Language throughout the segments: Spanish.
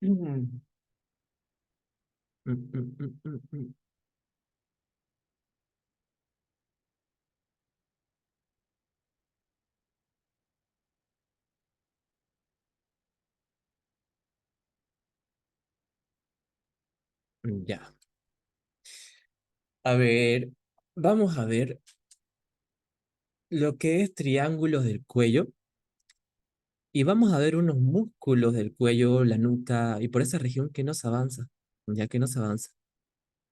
Mm, mm, mm, mm, mm, mm. Ya. A ver, vamos a ver lo que es triángulos del cuello y vamos a ver unos músculos del cuello, la nuca y por esa región que nos avanza, ya que nos avanza.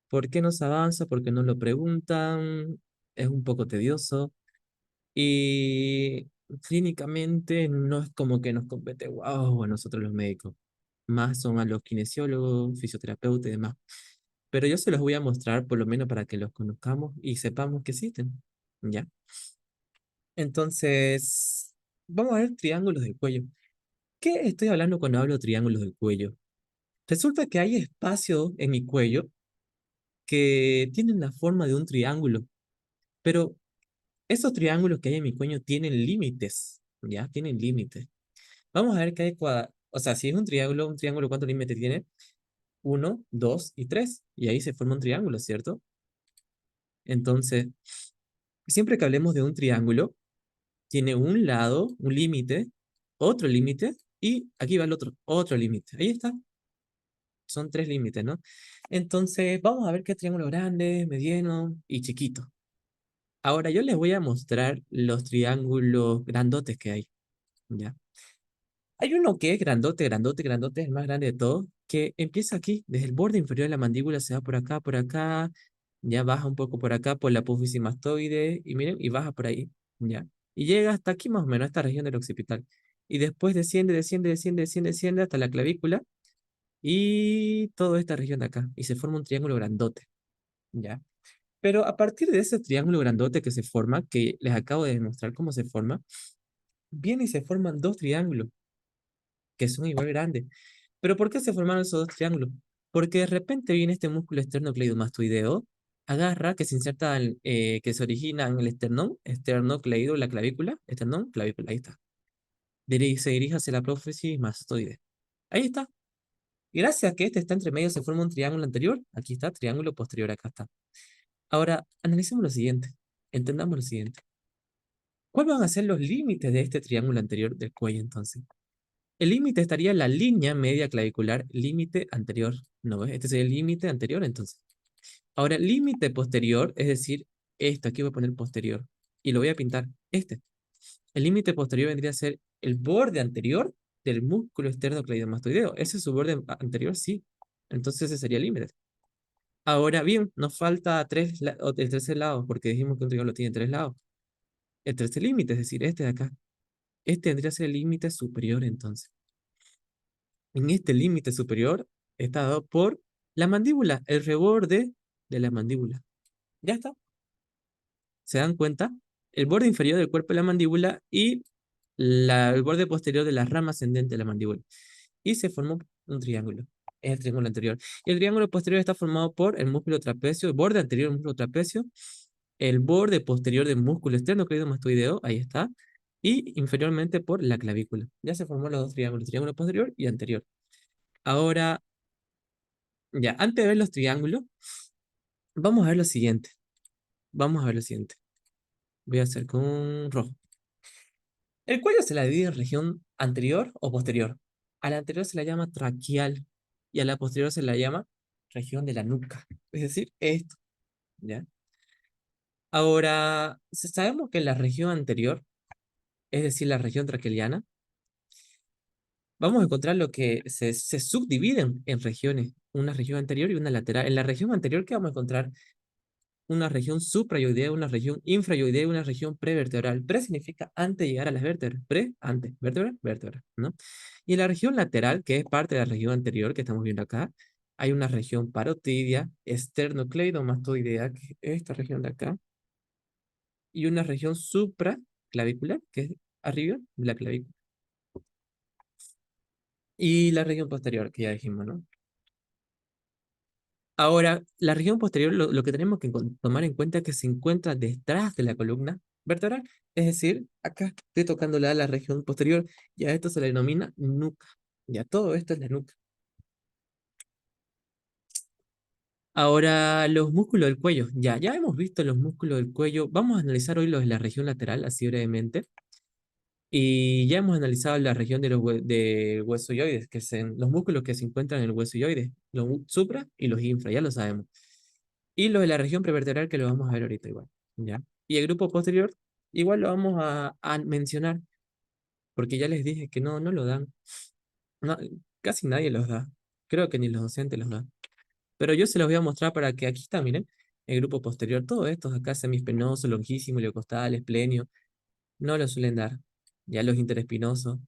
¿Por qué nos avanza? Porque no lo preguntan, es un poco tedioso y clínicamente no es como que nos compete, wow, a nosotros los médicos. Más son a los kinesiólogos, fisioterapeutas y demás. Pero yo se los voy a mostrar por lo menos para que los conozcamos y sepamos que existen. ¿Ya? Entonces, vamos a ver triángulos del cuello. ¿Qué estoy hablando cuando hablo de triángulos del cuello? Resulta que hay espacios en mi cuello que tienen la forma de un triángulo, pero esos triángulos que hay en mi cuello tienen límites, ¿ya? Tienen límites. Vamos a ver que hay o sea, si es un triángulo, ¿cuántos límites tiene? Uno, dos y tres. Y ahí se forma un triángulo, ¿cierto? Entonces, siempre que hablemos de un triángulo, tiene un lado, un límite, otro límite, y aquí va el otro límite. Ahí está. Son tres límites, ¿no? Entonces, vamos a ver qué triángulo grande, mediano y chiquito. Ahora yo les voy a mostrar los triángulos grandotes que hay, ¿ya? Hay uno que es grandote, grandote, grandote, es el más grande de todos, que empieza aquí, desde el borde inferior de la mandíbula, se va por acá, ya baja un poco por acá, por la apófisis mastoide, y miren, y baja por ahí, ¿ya? Y llega hasta aquí más o menos, a esta región del occipital. Y después desciende, desciende, desciende, desciende, desciende hasta la clavícula, y toda esta región de acá, y se forma un triángulo grandote, ¿ya? Pero a partir de ese triángulo grandote que se forma, que les acabo de demostrar cómo se forma, viene y se forman dos triángulos que son igual grandes. ¿Pero por qué se formaron esos dos triángulos? Porque de repente viene este músculo esternocleidomastoideo, agarra, que se inserta, que se origina en el esternón, esternocleido, la clavícula, esternón, clavícula, ahí está. Se dirige hacia la apófisis mastoide. Ahí está. Y gracias a que este está entre medio, se forma un triángulo anterior. Aquí está, triángulo posterior, acá está. Ahora, analicemos lo siguiente. Entendamos lo siguiente. ¿Cuáles van a ser los límites de este triángulo anterior del cuello entonces? El límite estaría en la línea media clavicular, límite anterior. ¿No ves? Este sería el límite anterior entonces. Ahora, límite posterior, es decir, esto, aquí voy a poner posterior. Y lo voy a pintar, este. El límite posterior vendría a ser el borde anterior del músculo esternocleidomastoideo. ¿Ese es su borde anterior? Sí. Entonces ese sería el límite. Ahora bien, nos falta el tercer lado, porque dijimos que un triángulo tiene tres lados. El tercer límite, es decir, este de acá. Este tendría que ser el límite superior entonces. En este límite superior está dado por la mandíbula, el reborde de la mandíbula. Ya está. ¿Se dan cuenta? El borde inferior del cuerpo de la mandíbula y el borde posterior de la rama ascendente de la mandíbula. Y se formó un triángulo. Es el triángulo anterior. Y el triángulo posterior está formado por el músculo trapecio, el borde anterior del músculo trapecio, el borde posterior del músculo esternocleidomastoideo, ahí está, y inferiormente por la clavícula. Ya se formó los dos triángulos, triángulo posterior y anterior. Ahora, ya, antes de ver los triángulos, vamos a ver lo siguiente. Vamos a ver lo siguiente. Voy a hacer con rojo. El cuello se la divide en región anterior o posterior. A la anterior se la llama traqueal y a la posterior se la llama región de la nuca. Es decir, esto, ¿ya? Ahora, sabemos que la región anterior, es decir, la región traquealiana, vamos a encontrar lo que se subdividen en regiones, una región anterior y una lateral. En la región anterior, ¿qué vamos a encontrar? Una región suprayoidea, una región infrayoidea y una región prevertebral. Pre significa antes de llegar a las vértebras. Pre, antes. Vértebra, vértebra, ¿no? Y en la región lateral, que es parte de la región anterior que estamos viendo acá, hay una región parotidia, esternocleidomastoidea, que es esta región de acá, y una región supraclavicular, que es arriba de la clavícula. Y la región posterior, que ya dijimos, ¿no? Ahora, la región posterior, lo que tenemos que tomar en cuenta es que se encuentra detrás de la columna vertebral. Es decir, acá estoy tocando la región posterior y a esto se le denomina nuca. Ya todo esto es la nuca. Ahora, los músculos del cuello. Ya hemos visto los músculos del cuello. Vamos a analizar hoy los de la región lateral, así brevemente. Y ya hemos analizado la región de los de huesoyoides, que son los músculos que se encuentran en el huesoyoide, los supra y los infra, ya lo sabemos. Y los de la región prevertebral, que lo vamos a ver ahorita igual, ¿ya? Y el grupo posterior, igual lo vamos a mencionar, porque ya les dije que no lo dan. No, casi nadie los da. Creo que ni los docentes los dan. Pero yo se los voy a mostrar para que aquí está, miren, el grupo posterior, todos estos acá, semispinoso, longísimo, iliocostal, esplenio, no lo suelen dar, ya los interespinosos.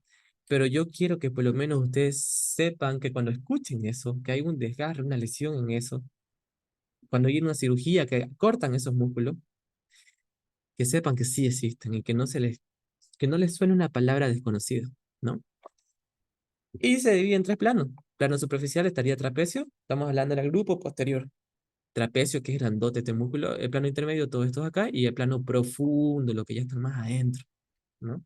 Pero yo quiero que por lo menos ustedes sepan que cuando escuchen eso, que hay un desgarre, una lesión en eso, cuando hay una cirugía que cortan esos músculos, que sepan que sí existen y que no les suene una palabra desconocida, ¿no? Y se divide en tres planos. Plano superficial estaría trapecio, estamos hablando del grupo posterior. Trapecio, que es grandote este músculo, el plano intermedio, todo esto acá, y el plano profundo, lo que ya está más adentro, ¿no?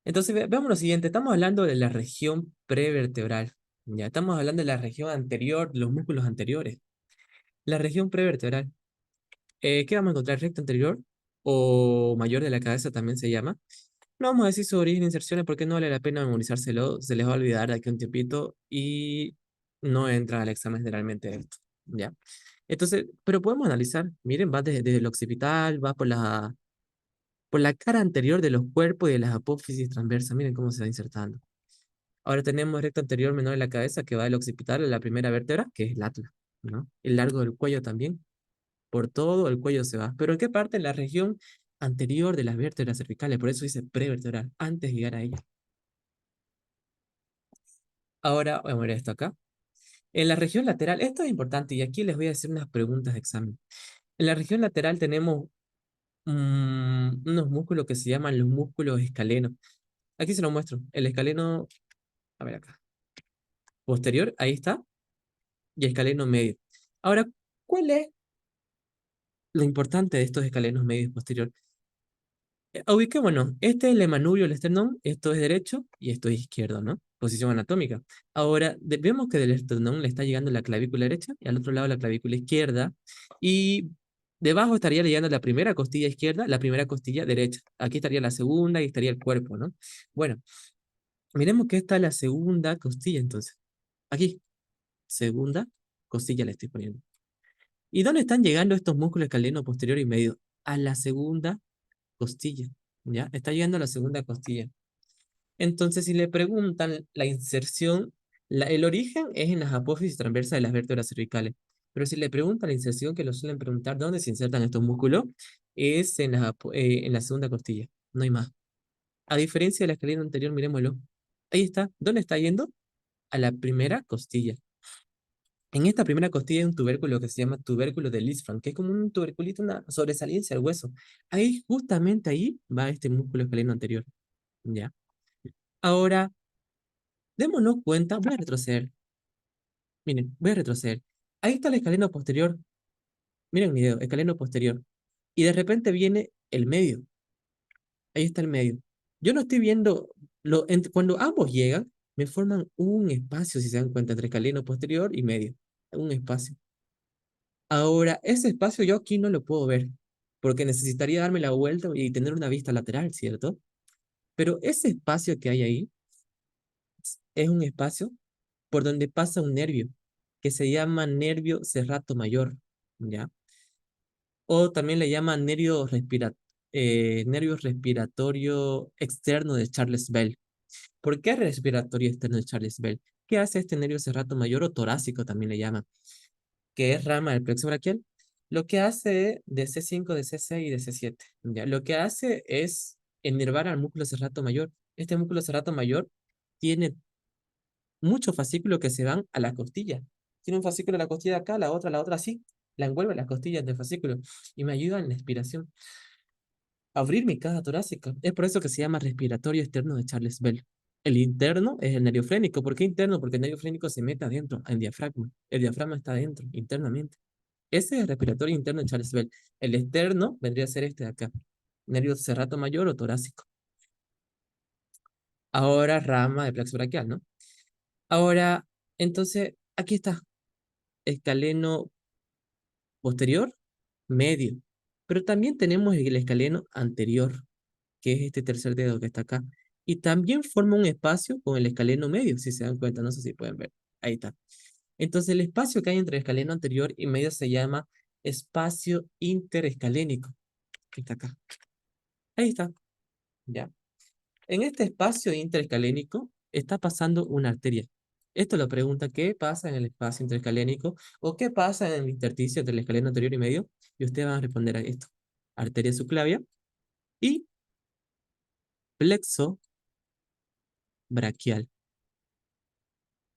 Entonces, veamos lo siguiente, estamos hablando de la región prevertebral, ya estamos hablando de la región anterior, los músculos anteriores. La región prevertebral, ¿qué vamos a encontrar? Recto anterior o mayor de la cabeza también se llama. No vamos a decir su origen e inserciones porque no vale la pena memorizárselo, se les va a olvidar de aquí a un tiempito y no entra al examen generalmente esto, ¿ya? Entonces, pero podemos analizar, miren, va desde el occipital, va por la cara anterior de los cuerpos y de las apófisis transversas, miren cómo se va insertando. Ahora tenemos recto anterior menor de la cabeza que va del occipital a la primera vértebra, que es el atlas, ¿no? El largo del cuello también, por todo el cuello se va. ¿Pero en qué parte? En la región anterior de las vértebras cervicales, por eso dice prevertebral, antes de llegar a ella. Ahora, voy a poner esto acá. En la región lateral, esto es importante y aquí les voy a hacer unas preguntas de examen. En la región lateral tenemos unos músculos que se llaman los músculos escalenos. Aquí se lo muestro. El escaleno, a ver acá, posterior, ahí está, y escaleno medio. Ahora, ¿cuál es lo importante de estos escalenos medio y posterior? Ubiquémonos, este es el emanubio, el esternón, esto es derecho y esto es izquierdo, ¿no? Posición anatómica. Ahora, vemos que del esternón le está llegando la clavícula derecha y al otro lado la clavícula izquierda y debajo estaría llegando la primera costilla izquierda, la primera costilla derecha. Aquí estaría la segunda y estaría el cuerpo, ¿no? Bueno, miremos que esta es la segunda costilla entonces. Aquí, segunda costilla le estoy poniendo. ¿Y dónde están llegando estos músculos escaleno posterior y medio? A la segunda costilla, ¿ya? Está llegando a la segunda costilla. Entonces, si le preguntan la inserción, el origen es en las apófisis transversas de las vértebras cervicales. Pero si le preguntan la inserción, que lo suelen preguntar, ¿dónde se insertan estos músculos? Es en la segunda costilla, no hay más. A diferencia de la escalera anterior, miremoslo. Ahí está. ¿Dónde está yendo? A la primera costilla. En esta primera costilla hay un tubérculo que se llama tubérculo de Lisfranc, que es como un tuberculito, una sobresaliencia del hueso. Ahí, justamente ahí, va este músculo escaleno anterior. ¿Ya? Ahora, démonos cuenta, voy a retroceder. Miren, voy a retroceder. Ahí está el escaleno posterior. Miren mi dedo, escaleno posterior. Y de repente viene el medio. Ahí está el medio. Yo no estoy viendo, cuando ambos llegan, me forman un espacio, si se dan cuenta, entre escaleno posterior y medio. Un espacio. Ahora, ese espacio yo aquí no lo puedo ver, porque necesitaría darme la vuelta y tener una vista lateral, ¿cierto? Pero ese espacio que hay ahí es un espacio por donde pasa un nervio, que se llama nervio serrato mayor, ¿ya? O también le llaman nervio respiratorio externo de Charles Bell. ¿Por qué respiratorio externo de Charles Bell? ¿Qué hace este nervio serrato mayor o torácico también le llaman? Que es rama del plexo braquial. Lo que hace de C5, de C6 y de C7, ¿ya? Lo que hace es enervar al músculo serrato mayor. Este músculo serrato mayor tiene muchos fascículos que se van a la costilla. Tiene un fascículo en la costilla de acá, la otra así. La envuelve las costillas del fascículo y me ayuda en la expiración. Abrir mi caja torácica. Es por eso que se llama respiratorio externo de Charles Bell. El interno es el nervio frénico. ¿Por qué interno? Porque el nervio frénico se mete adentro, al diafragma. El diafragma está adentro, internamente. Ese es el respiratorio interno de Charles Bell. El externo vendría a ser este de acá. Nervio serrato mayor o torácico. Ahora rama de plexo braquial, ¿no? Ahora, entonces, aquí está. escaleno posterior, medio. Pero también tenemos el escaleno anterior, que es este tercer dedo que está acá. Y también forma un espacio con el escaleno medio, si se dan cuenta, no sé si pueden ver. Ahí está. Entonces el espacio que hay entre el escaleno anterior y medio se llama espacio interescalénico, que está acá. Ahí está, ya. En este espacio interescalénico está pasando una arteria. Esto lo pregunta qué pasa en el espacio interescalénico o qué pasa en el intersticio entre el escaleno anterior y medio. Y ustedes van a responder a esto. Arteria subclavia y plexo braquial.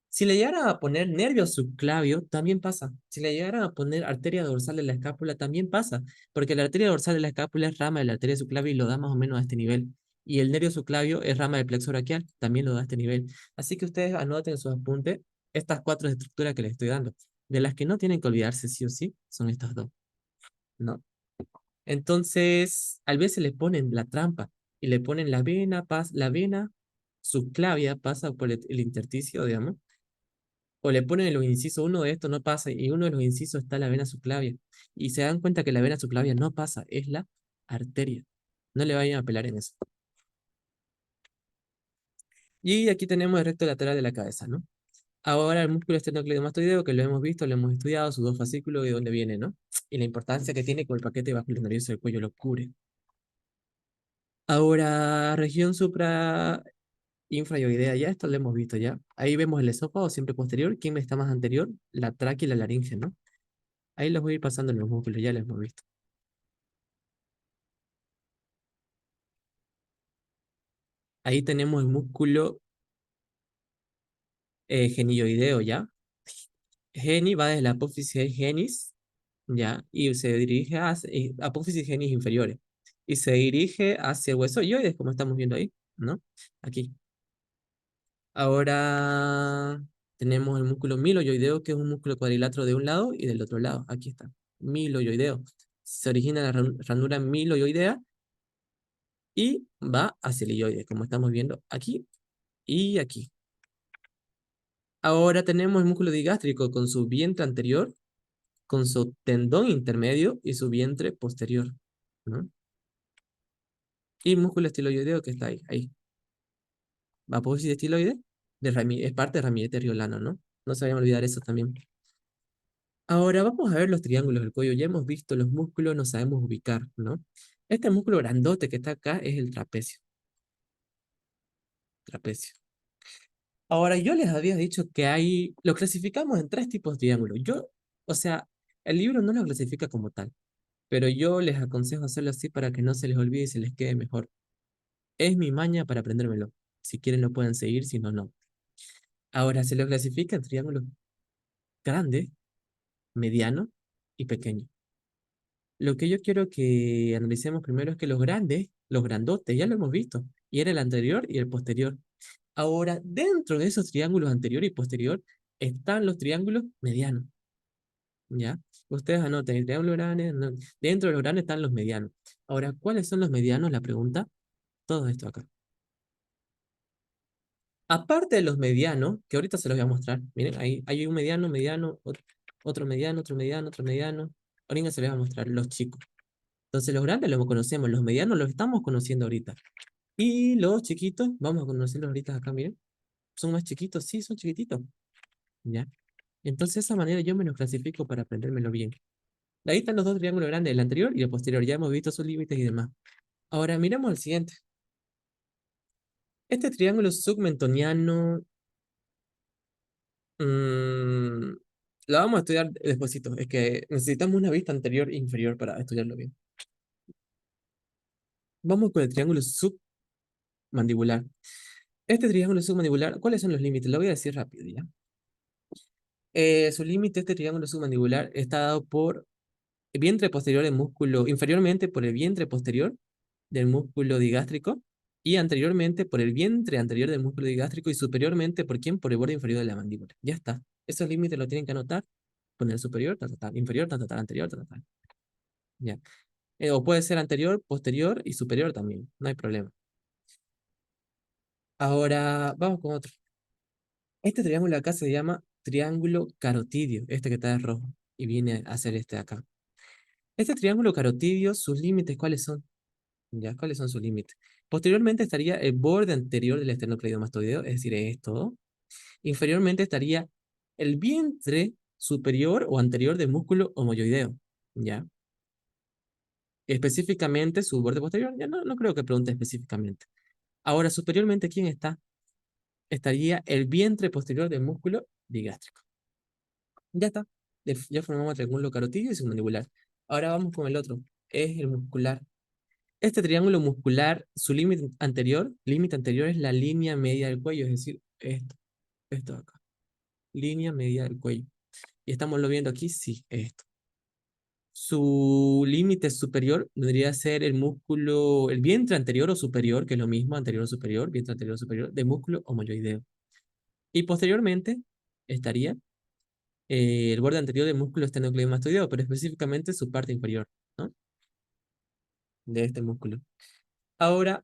Si le llegaran a poner nervio subclavio, también pasa. Si le llegaran a poner arteria dorsal de la escápula, también pasa. Porque la arteria dorsal de la escápula es rama de la arteria subclavia y lo da más o menos a este nivel. Y el nervio subclavio es rama del plexo braquial, también lo da a este nivel. Así que ustedes anoten en sus apuntes estas cuatro estructuras que les estoy dando. De las que no tienen que olvidarse sí o sí, son estas dos, ¿no? Entonces, a veces le ponen la trampa y le ponen la vena subclavia pasa por el intersticio, digamos, o le ponen en los incisos, uno de estos no pasa, y uno de los incisos está la vena subclavia. Y se dan cuenta que la vena subclavia no pasa, es la arteria. No le vayan a pelar en eso. Y aquí tenemos el recto lateral de la cabeza, ¿no? Ahora el músculo esternocleidomastoideo, que lo hemos visto, lo hemos estudiado, sus dos fascículos y de dónde viene, ¿no? Y la importancia que tiene con el paquete vascular nervioso del cuello lo cubre. Ahora, región supra infrayoidea, ya esto lo hemos visto ya. Ahí vemos el esófago siempre posterior. ¿Quién está más anterior? La tráquea y la laringe, ¿no? Ahí los voy a ir pasando en los músculos, ya los hemos visto. Ahí tenemos el músculo genioideo, ¿ya? Geni va desde la apófisis genis, ¿ya? Y se dirige hacia apófisis genis inferiores. Y se dirige hacia el hueso ioides, como estamos viendo ahí, ¿no? Aquí. Ahora tenemos el músculo miloioideo, que es un músculo cuadrilátero de un lado y del otro lado. Aquí está. Miloioideo. Se origina en la ranura miloioidea y va hacia el ilioide, como estamos viendo aquí y aquí. Ahora tenemos el músculo digástrico con su vientre anterior, con su tendón intermedio y su vientre posterior, ¿no? Y músculo estiloideo que está ahí, ahí. Apófisis estiloide es parte de ramillete riolano, ¿no? No se vayan a olvidar eso también. Ahora vamos a ver los triángulos del cuello. Ya hemos visto los músculos, no sabemos ubicar, ¿no? Este músculo grandote que está acá es el trapecio. Trapecio. Ahora, yo les había dicho que lo clasificamos en tres tipos de triángulos. O sea, el libro no lo clasifica como tal, pero yo les aconsejo hacerlo así para que no se les olvide y se les quede mejor. Es mi maña para aprendérmelo. Si quieren lo pueden seguir, si no, no. Ahora, se lo clasifica en triángulos grande, mediano y pequeño. Lo que yo quiero que analicemos primero es que los grandes, los grandotes, ya lo hemos visto, y era el anterior y el posterior. Ahora, dentro de esos triángulos anterior y posterior, están los triángulos medianos, ¿ya? Ustedes anoten, el triángulo grande, dentro de los grandes están los medianos. Ahora, ¿cuáles son los medianos? La pregunta, todo esto acá. Aparte de los medianos, que ahorita se los voy a mostrar, miren, ahí hay un mediano, otro mediano, otro mediano, otro mediano. Ahorita se los voy a mostrar, los chicos. Entonces los grandes los conocemos, los medianos los estamos conociendo ahorita. Y los chiquitos, vamos a conocerlos ahorita acá, miren. ¿Son más chiquitos? Sí, son chiquititos. ¿Ya? Entonces de esa manera yo me los clasifico para aprendérmelo bien. Ahí están los dos triángulos grandes, el anterior y el posterior. Ya hemos visto sus límites y demás. Ahora miremos el siguiente. Este triángulo submentoniano mm, lo vamos a estudiar despuesito. Es que necesitamos una vista anterior e inferior para estudiarlo bien. Vamos con el triángulo submandibular. Este triángulo submandibular, ¿cuáles son los límites? Lo voy a decir rápido, ¿ya? Su límite, este triángulo submandibular, está dado por el vientre posterior del músculo, inferiormente por el vientre posterior del músculo digástrico y anteriormente por el vientre anterior del músculo digástrico y superiormente por quién, por el borde inferior de la mandíbula. Ya está. Esos límites lo tienen que anotar. Poner superior, inferior, anterior, ya. O puede ser anterior, posterior y superior también. No hay problema. Ahora vamos con otro. Este triángulo acá se llama triángulo carotidio, este que está de rojo, y viene a ser este de acá. Este triángulo carotidio, sus límites, ¿cuáles son? ¿Ya? ¿Cuáles son sus límites? Posteriormente estaría el borde anterior del esternocleidomastoideo, es decir, esto. Inferiormente estaría el vientre superior o anterior del músculo homoyoideo, ¿ya? Específicamente su borde posterior, ya no creo que pregunte específicamente. Ahora, superiormente, ¿quién está? Estaría el vientre posterior del músculo digástrico. Ya está. Ya formamos el triángulo carotidio y submandibular. Ahora vamos con el otro. Es el muscular. Este triángulo muscular, su límite anterior es la línea media del cuello, es decir, esto de acá. Línea media del cuello. ¿Y estamos lo viendo aquí? Sí, esto. Su límite superior vendría a ser el músculo, el vientre anterior o superior, que es lo mismo, anterior o superior, vientre anterior o superior, de músculo homoyoideo. Y posteriormente estaría el borde anterior del músculo esternocleidomastoideo, pero específicamente su parte inferior, ¿no? De este músculo. Ahora,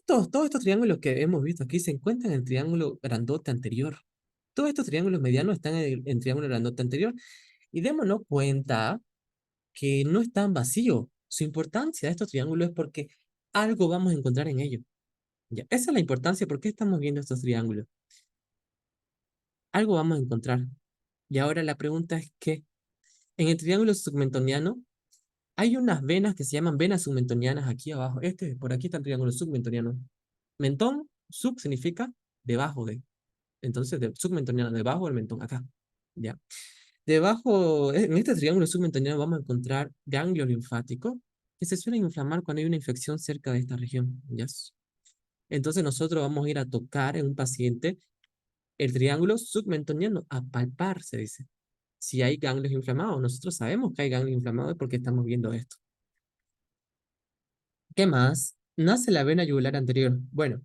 todos estos triángulos que hemos visto aquí se encuentran en el triángulo grandote anterior. Todos estos triángulos medianos están en triángulo grandote anterior. Y démonos cuenta que no están vacíos. Su importancia de estos triángulos es porque algo vamos a encontrar en ellos. Ya, esa es la importancia. ¿Por qué estamos viendo estos triángulos? Algo vamos a encontrar. Y ahora la pregunta es que en el triángulo submentoniano hay unas venas que se llaman venas submentonianas aquí abajo. Por aquí está el triángulo submentoniano. Mentón, sub significa debajo de. Entonces, submentoniano, debajo del mentón, acá. ¿Ya? Debajo, en este triángulo submentoniano vamos a encontrar ganglios linfáticos que se suelen inflamar cuando hay una infección cerca de esta región. ¿Ya? Entonces nosotros vamos a ir a tocar en un paciente el triángulo submentoniano, a palpar, se dice. Si hay ganglios inflamados, nosotros sabemos que hay ganglios inflamados porque estamos viendo esto. ¿Qué más? Nace la vena yugular anterior. Bueno,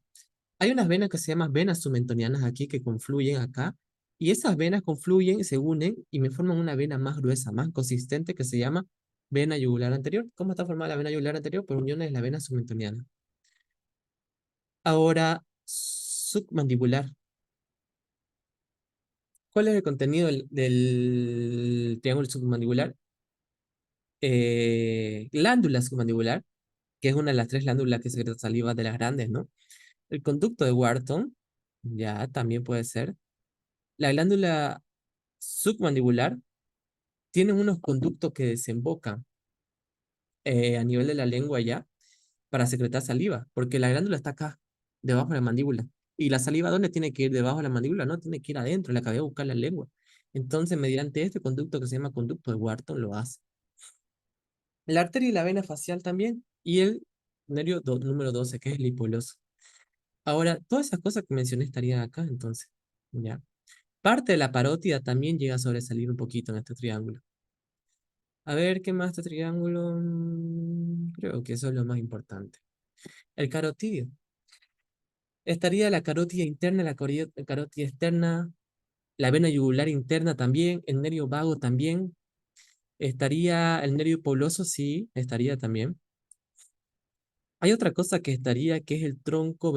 hay unas venas que se llaman venas submentonianas aquí que confluyen acá, y esas venas confluyen, se unen y me forman una vena más gruesa, más consistente que se llama vena yugular anterior. ¿Cómo está formada la vena yugular anterior? Por uniones de la vena submentoniana. Ahora, submandibular. ¿Cuál es el contenido del triángulo submandibular? Glándula submandibular, que es una de las tres glándulas que secretan saliva de las grandes, ¿no? El conducto de Wharton, ya también puede ser. La glándula submandibular tiene unos conductos que desembocan a nivel de la lengua ya para secretar saliva, porque la glándula está acá, debajo de la mandíbula. ¿Y la saliva dónde tiene que ir? Debajo de la mandíbula, no, tiene que ir adentro, de la cabeza a buscar la lengua. Entonces, mediante este conducto que se llama conducto de Wharton, lo hace. La arteria y la vena facial también, y el número 12, que es el hipoglós. Ahora, todas esas cosas que mencioné estarían acá, entonces, ¿ya? Parte de la parótida también llega a sobresalir un poquito en este triángulo. A ver, ¿qué más este triángulo? Creo que eso es lo más importante. El carotidio. Estaría la carótida interna, la carótida externa, la vena yugular interna también, el nervio vago también. Estaría el nervio hipoglóso, sí, estaría también. Hay otra cosa que estaría, que es el tronco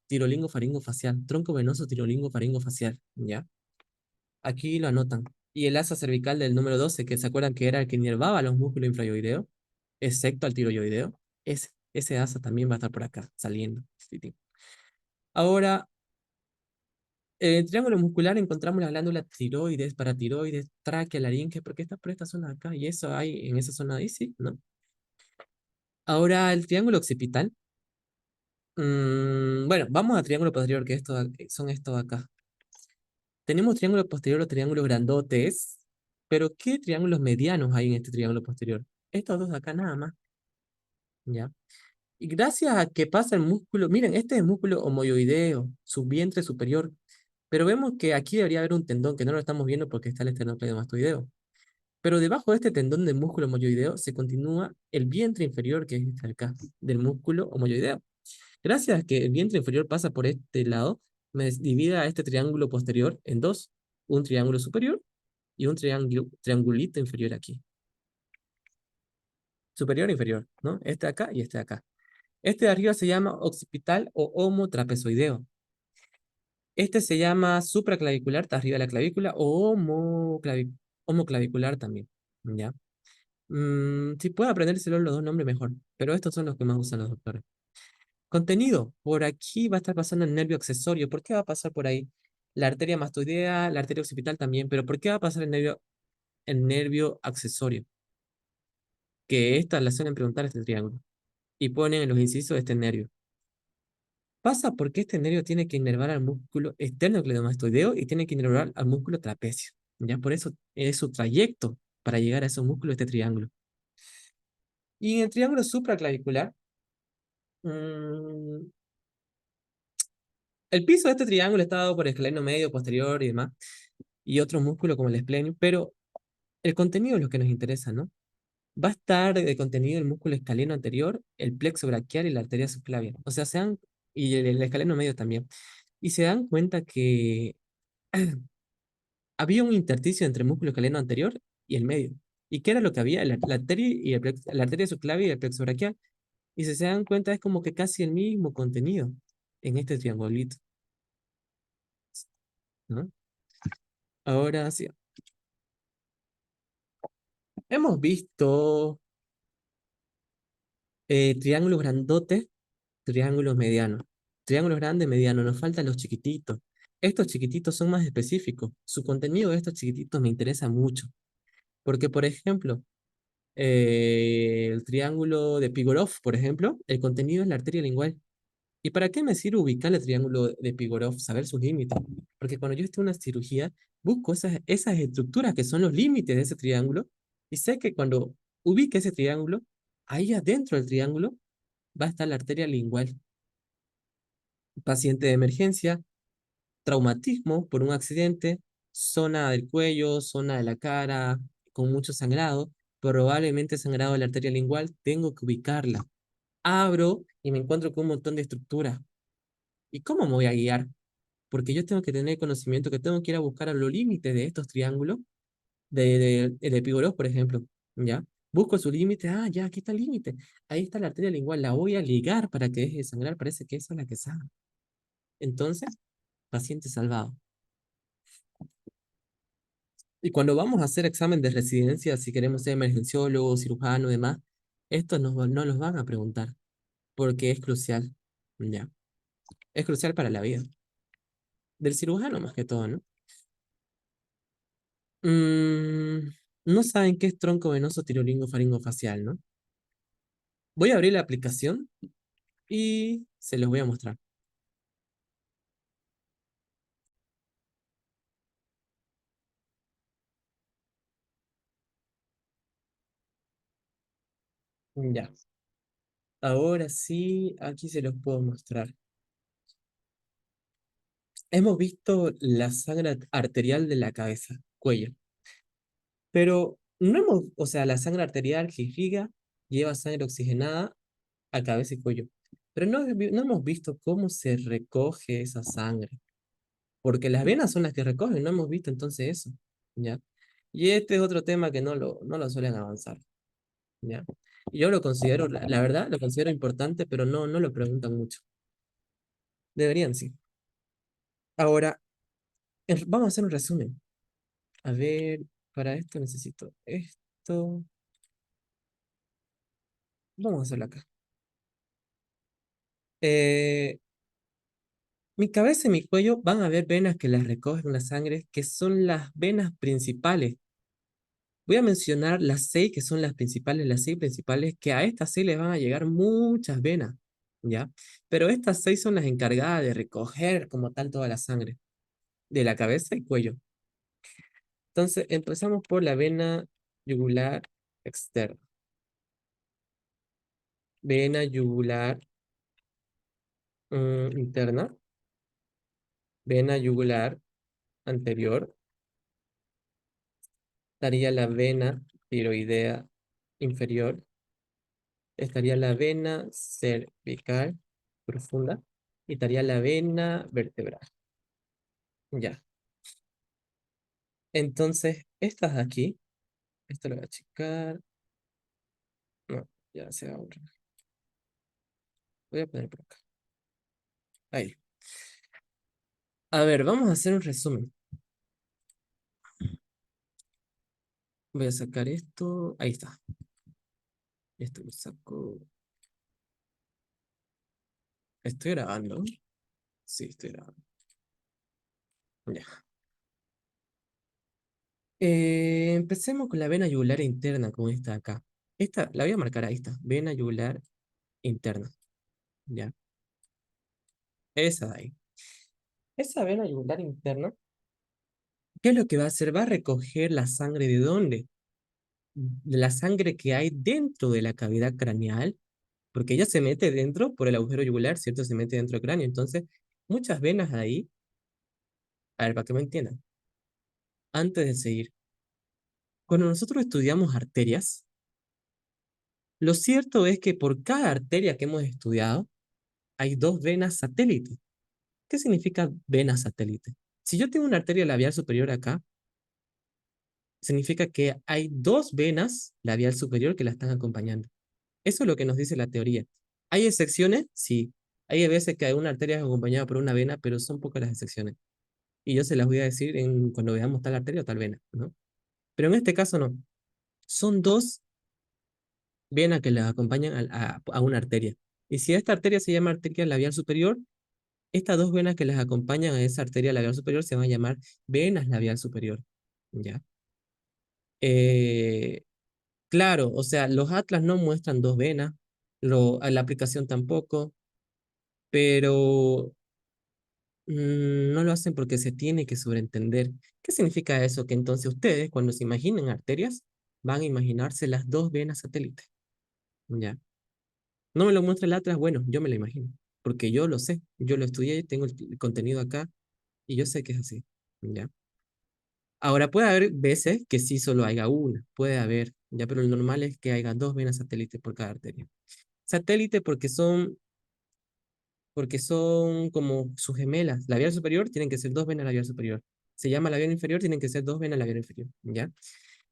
tirolingo faringo facial, tronco venoso tirolingo faringo facial, ¿ya? Aquí lo anotan. Y el asa cervical del número 12, que se acuerdan que era el que inervaba los músculos infrayoideos, excepto al tiroyoideo, ese asa también va a estar por acá, saliendo. Ahora, en el triángulo muscular encontramos la glándula tiroides, paratiroides, tráquea, laringe, porque está por esta zona de acá, y eso hay en esa zona ahí, sí, ¿no? Ahora, el triángulo occipital. Bueno, vamos al triángulo posterior, que son estos acá. Tenemos triángulo posterior o triángulos grandotes, pero ¿qué triángulos medianos hay en este triángulo posterior? Estos dos de acá nada más, ¿ya? Y gracias a que pasa el músculo, miren, este es el músculo homoyoideo, su vientre superior, pero vemos que aquí debería haber un tendón que no lo estamos viendo porque está el esternocleidomastoideo. Pero debajo de este tendón del músculo homoyoideo se continúa el vientre inferior, que es este de acá, del músculo homoyoideo. Gracias a que el vientre inferior pasa por este lado, me divide a este triángulo posterior en dos, un triángulo superior y un triangulito inferior aquí. Superior e inferior, ¿no? Este de acá y este de acá. Este de arriba se llama occipital o homotrapezoideo. Este se llama supraclavicular, está arriba de la clavícula, o homoclavicular también, ¿ya? Si puedo aprendérselo los dos nombres, mejor, pero estos son los que más usan los doctores. Contenido, por aquí va a estar pasando el nervio accesorio. ¿Por qué va a pasar por ahí? La arteria mastoidea, la arteria occipital también, pero ¿por qué va a pasar el nervio accesorio? Que esta la suelen preguntar este triángulo. Y ponen en los incisos este nervio. Pasa porque este nervio tiene que inervar al músculo esternocleidomastoideo y tiene que inervar al músculo trapecio. Ya por eso es su trayecto para llegar a esos músculos de este triángulo. Y en el triángulo supraclavicular, mm, el piso de este triángulo está dado por el escaleno medio, posterior y demás, y otros músculos como el esplenio, pero el contenido es lo que nos interesa, ¿no? Va a estar de contenido el músculo escaleno anterior, el plexo braquial y la arteria subclavia. O sea, y el escaleno medio también. Y se dan cuenta que había un intersticio entre el músculo escaleno anterior y el medio. ¿Y qué era lo que había? La arteria, la arteria subclavia y el plexo braquial. Y si se dan cuenta, es como que casi el mismo contenido en este triangulito, ¿no? Ahora sí. Hemos visto triángulos grandotes, triángulos medianos. Triángulos grandes, medianos. Nos faltan los chiquititos. Estos chiquititos son más específicos. Su contenido de estos chiquititos me interesa mucho. Porque, por ejemplo, el triángulo de Pigorov, por ejemplo, el contenido es la arteria lingual. ¿Y para qué me sirve ubicar el triángulo de Pigorov? Saber sus límites. Porque cuando yo esté en una cirugía, busco esas estructuras que son los límites de ese triángulo y sé que cuando ubique ese triángulo, ahí adentro del triángulo va a estar la arteria lingual. Paciente de emergencia, traumatismo por un accidente, zona del cuello, zona de la cara, con mucho sangrado, probablemente sangrado de la arteria lingual, tengo que ubicarla. Abro y me encuentro con un montón de estructuras. ¿Y cómo me voy a guiar? Porque yo tengo que tener conocimiento que tengo que ir a buscar a los límites de estos triángulos, el epígoros, por ejemplo, ¿ya? Busco su límite, ya, aquí está el límite, ahí está la arteria lingual, la voy a ligar para que deje de sangrar, parece que esa es la que sana. Entonces, paciente salvado. Y cuando vamos a hacer examen de residencia, si queremos ser emergenciólogo, cirujano y demás, esto no los van a preguntar, porque es crucial, ¿ya? Es crucial para la vida, del cirujano más que todo, ¿no? Mm, no saben qué es tronco venoso tirolingo-faringofacial, ¿no? Voy a abrir la aplicación y se los voy a mostrar. Ya. Ahora sí, aquí se los puedo mostrar. Hemos visto la sangre arterial de la cabeza, cuello, pero no hemos, o sea, la sangre arterial que irriga lleva sangre oxigenada a cabeza y cuello, pero no hemos visto cómo se recoge esa sangre, porque las venas son las que recogen, no hemos visto entonces eso, ¿ya? Y este es otro tema que no lo suelen avanzar, ¿ya? Y yo lo considero, la verdad, lo considero importante, pero no lo preguntan mucho. Deberían, sí. Ahora, vamos a hacer un resumen. A ver, para esto necesito esto. Vamos a hacerlo acá. Eh, mi cabeza y mi cuello van a haber venas que las recogen la sangre, que son las venas principales. Voy a mencionar las seis que son las seis principales, que a estas seis les van a llegar muchas venas, ¿ya? Pero estas seis son las encargadas de recoger como tal toda la sangre, de la cabeza y cuello. Entonces, empezamos por la vena yugular externa. Vena yugular interna. Vena yugular anterior. Estaría la vena tiroidea inferior. Estaría la vena cervical profunda. Y estaría la vena vertebral. Ya. Entonces, estas de aquí, esto lo voy a checar. No, ya se aburre. Voy a poner por acá. Ahí. A ver, vamos a hacer un resumen. Voy a sacar esto. Ahí está. Esto lo saco. ¿Estoy grabando? Sí, estoy grabando. Ya. Empecemos con la vena yugular interna, con esta de acá. Esta, la voy a marcar ahí está. Vena yugular interna. Ya. Esa de ahí. Esa vena yugular interna, ¿qué es lo que va a hacer? Va a recoger la sangre de dónde? De la sangre que hay dentro de la cavidad craneal, porque ella se mete dentro por el agujero yugular, ¿cierto? Se mete dentro del cráneo. Entonces, muchas venas ahí, a ver, para que me entiendan, antes de seguir, cuando nosotros estudiamos arterias, lo cierto es que por cada arteria que hemos estudiado, hay dos venas satélite. ¿Qué significa vena satélite? Si yo tengo una arteria labial superior acá, significa que hay dos venas labial superior que la están acompañando. Eso es lo que nos dice la teoría. ¿Hay excepciones? Sí. Hay veces que hay una arteria es acompañada por una vena, pero son pocas las excepciones. Y yo se las voy a decir cuando veamos tal arteria o tal vena, ¿no? Pero en este caso no. Son dos venas que las acompañan a una arteria. Y si esta arteria se llama arteria labial superior, estas dos venas que las acompañan a esa arteria labial superior se van a llamar venas labial superior. ¿Ya? Eh, claro, o sea, los atlas no muestran dos venas, a la aplicación tampoco, pero no lo hacen porque se tiene que sobreentender. ¿Qué significa eso? Que entonces ustedes, cuando se imaginen arterias, van a imaginarse las dos venas satélites. ¿Ya? No me lo muestra el atlas, bueno, yo me lo imagino, porque yo lo sé, yo lo estudié, tengo el contenido acá y yo sé que es así. ¿Ya? Ahora, puede haber veces que sí solo haya una, puede haber, ya, pero lo normal es que haya dos venas satélites por cada arteria. Satélite porque son como sus gemelas. Labial superior tienen que ser dos venas labial superior. Se llama labial inferior, tienen que ser dos venas labial inferior, ¿ya?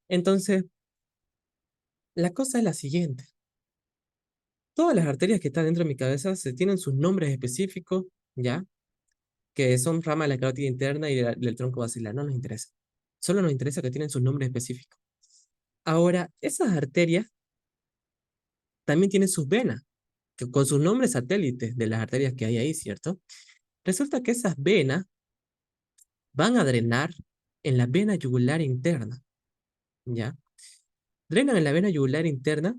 Entonces, la cosa es la siguiente. Todas las arterias que están dentro de mi cabeza se tienen sus nombres específicos, ¿ya? Que son ramas de la carótida interna y del tronco basilar. No nos interesa. Solo nos interesa que tienen sus nombres específicos. Ahora, esas arterias también tienen sus venas, que con sus nombres satélites de las arterias que hay ahí, ¿cierto? Resulta que esas venas van a drenar en la vena yugular interna, ¿ya? Drenan en la vena yugular interna,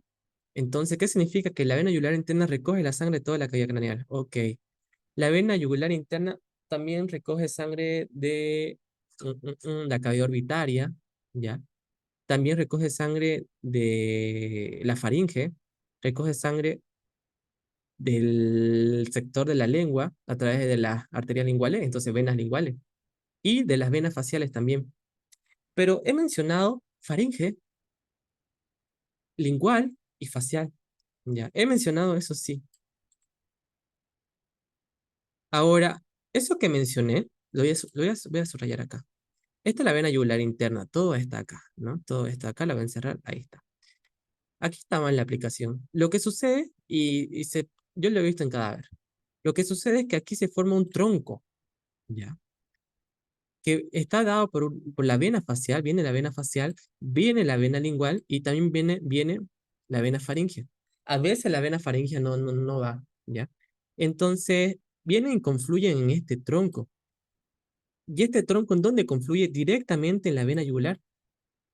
entonces, ¿qué significa? Que la vena yugular interna recoge la sangre de toda la cavidad craneal. Ok. La vena yugular interna también recoge sangre de la cavidad orbitaria, ¿ya? También recoge sangre de la faringe, recoge sangre del sector de la lengua a través de las arterias linguales, entonces venas linguales, y de las venas faciales también. Pero he mencionado faringe, lingual y facial. Ya, he mencionado eso sí. Ahora, eso que mencioné, voy a subrayar acá. Esta es la vena yugular interna, todo está acá, ¿no? Todo está acá, la voy a encerrar, ahí está. Aquí estaba en la aplicación. Lo que sucede, yo lo he visto en cadáver, lo que sucede es que aquí se forma un tronco, ¿ya? Que está dado por la vena facial, viene la vena facial, viene la vena lingual y también viene la vena faríngea. A veces la vena faríngea no va, ¿ya? Entonces, vienen y confluyen en este tronco. ¿Y este tronco en dónde confluye? Directamente en la vena yugular,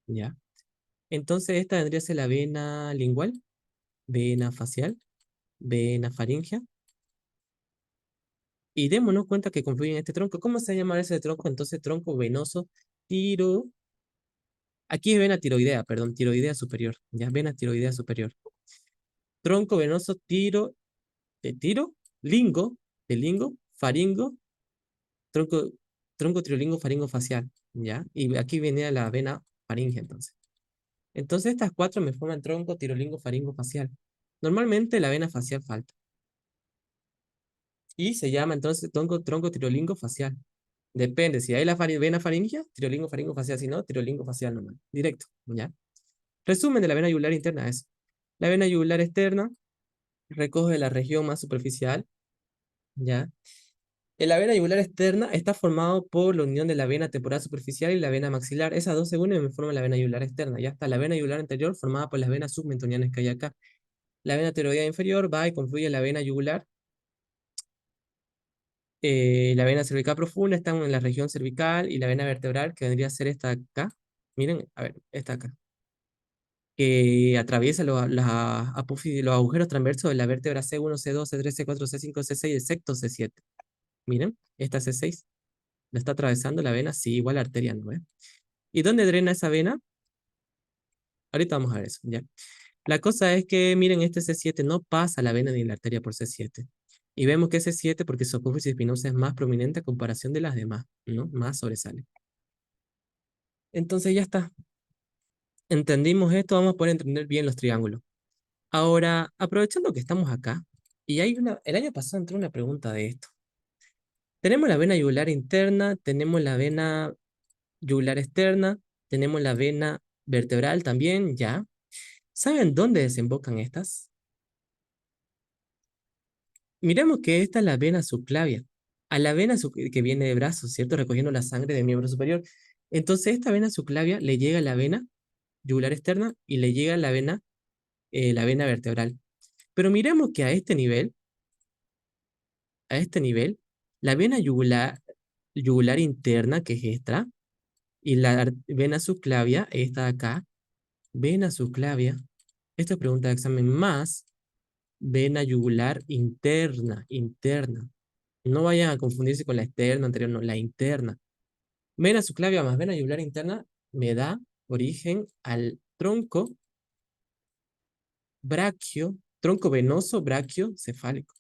¿ya? Entonces, esta vendría a ser la vena lingual, vena facial, vena faríngea. Y démonos cuenta que confluyen en este tronco. ¿Cómo se llama ese tronco? Entonces, tronco venoso tiro. Aquí es vena tiroidea, perdón, tiroidea superior. Ya, vena tiroidea superior. Tronco venoso tiro, lingo, de lingo, faringo, tronco, tronco tirolingo, faringo facial. Ya, y aquí viene la vena faringe entonces. Entonces estas cuatro me forman tronco, tirolingo, faringo, facial. Normalmente la vena facial falta. Y se llama entonces tronco tirolingo facial. Depende, si hay la vena faringia, tirolingo, faringo facial. Si no, tirolingo facial normal. Directo, ¿ya? Resumen de la vena yugular interna es: la vena yugular externa recoge la región más superficial, ¿ya? La vena yugular externa está formado por la unión de la vena temporal superficial y la vena maxilar. Esas dos se unen y me forman la vena yugular externa. Ya está la vena yugular anterior formada por las venas submentonianas que hay acá. La vena tiroidea inferior va y confluye en la vena yugular. La vena cervical profunda está en la región cervical y la vena vertebral, que vendría a ser esta acá. Miren, a ver, esta acá. Que atraviesa las apófisis, los agujeros transversos de la vértebra C1, C2, C3, C4, C5, C6 excepto C7. Miren, esta C6 la está atravesando la vena, sí, igual la arteria, ¿no? ¿Y dónde drena esa vena? Ahorita vamos a ver eso, ¿ya? La cosa es que, miren, este C7 no pasa la vena ni la arteria por C7. Y vemos que C7, porque su apófisis espinosa es más prominente a comparación de las demás, ¿no? Más sobresale. Entonces ya está. Entendimos esto, vamos a poder entender bien los triángulos. Ahora, aprovechando que estamos acá, y el año pasado entró una pregunta de esto. Tenemos la vena yugular interna, tenemos la vena yugular externa, tenemos la vena vertebral también, ya. ¿Saben dónde desembocan estas? Miremos que esta es la vena subclavia. A la vena que viene de brazos, ¿cierto? Recogiendo la sangre del miembro superior. Entonces, esta vena subclavia le llega a la vena yugular externa y le llega a la vena vertebral. Pero miremos que a este nivel, la vena yugular interna, que es esta, y la vena subclavia, esta de acá, vena subclavia, esta es pregunta de examen más, vena yugular interna. No vayan a confundirse con la externa anterior, no, la interna. Vena subclavia más vena yugular interna me da origen al tronco venoso braquio cefálico.